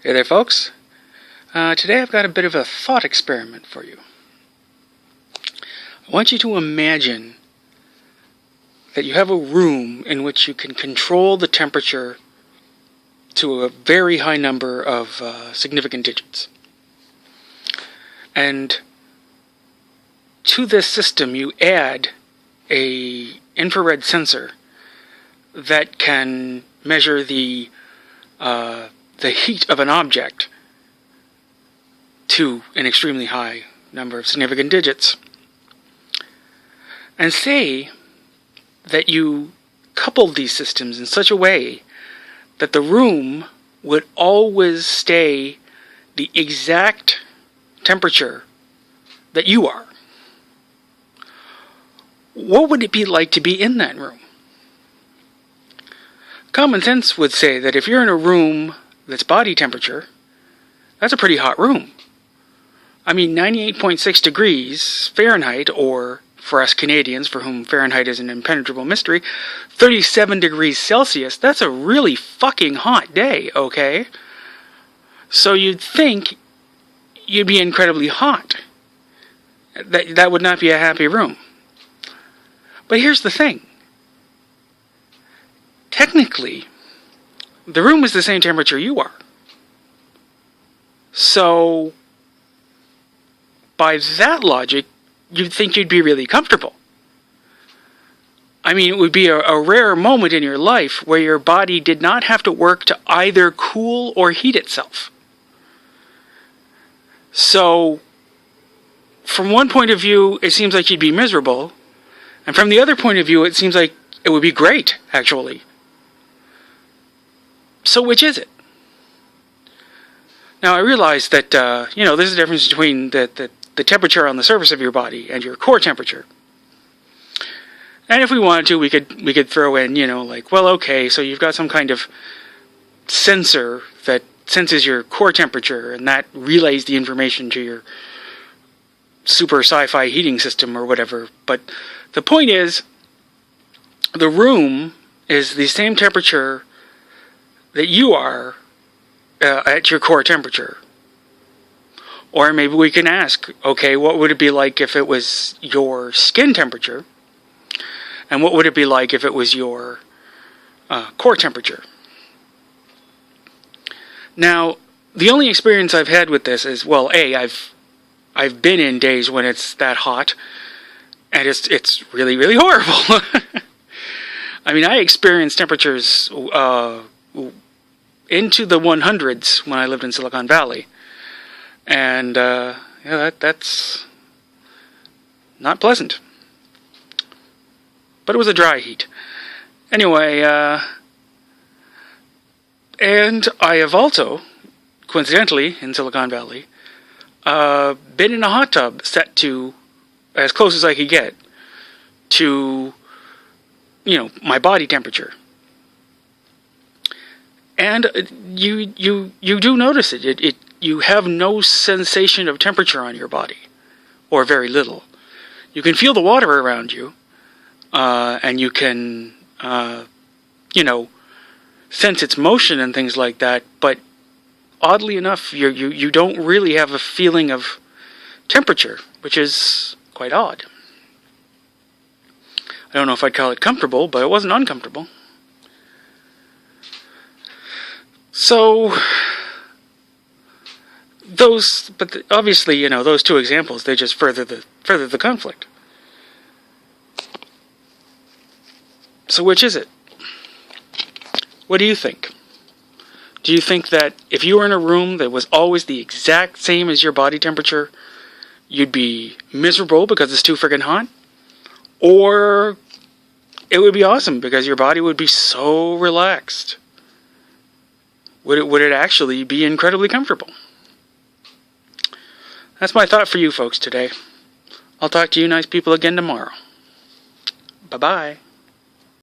Hey there, folks. Today I've got a bit of a thought experiment for you. I want you to imagine that you have a room in which you can control the temperature to a very high number of significant digits. And to this system you add an infrared sensor that can measure the heat of an object to an extremely high number of significant digits. And say that you coupled these systems in such a way that the room would always stay the exact temperature that you are. What would it be like to be in that room? Common sense would say that if you're in a room that's body temperature, that's a pretty hot room. I mean, 98.6 degrees Fahrenheit, or for us Canadians, for whom Fahrenheit is an impenetrable mystery, 37 degrees Celsius, that's a really fucking hot day, okay? So you'd think you'd be incredibly hot. That would not be a happy room. But here's the thing. Technically, the room is the same temperature you are. So, by that logic, you'd think you'd be really comfortable. I mean, it would be a rare moment in your life where your body did not have to work to either cool or heat itself. So, from one point of view, it seems like you'd be miserable. And from the other point of view, it seems like it would be great, actually. So which is it? Now I realize that, there's a difference between the temperature on the surface of your body and your core temperature. And if we wanted to, we could throw in, so you've got some kind of sensor that senses your core temperature and that relays the information to your super sci-fi heating system or whatever. But the point is, the room is the same temperature that you are at your core temperature. Or maybe we can ask, okay, what would it be like if it was your skin temperature? And what would it be like if it was your core temperature? Now, the only experience I've had with this is, I've been in days when it's that hot, and it's really, really horrible. I mean, I experienced temperatures into the 100s when I lived in Silicon Valley. And, that's not pleasant. But it was a dry heat. Anyway, and I have also, coincidentally, in Silicon Valley, been in a hot tub set to, as close as I could get, to, my body temperature. And you do notice it. You have no sensation of temperature on your body, or very little. You can feel the water around you, and you can, sense its motion and things like that. But oddly enough, you don't really have a feeling of temperature, which is quite odd. I don't know if I'd call it comfortable, but it wasn't uncomfortable. So, obviously, those two examples, they just further the conflict. So which is it? What do you think? Do you think that if you were in a room that was always the exact same as your body temperature, you'd be miserable because it's too friggin' hot? Or it would be awesome because your body would be so relaxed? Would it actually be incredibly comfortable? That's my thought for you folks today. I'll talk to you nice people again tomorrow. Bye-bye.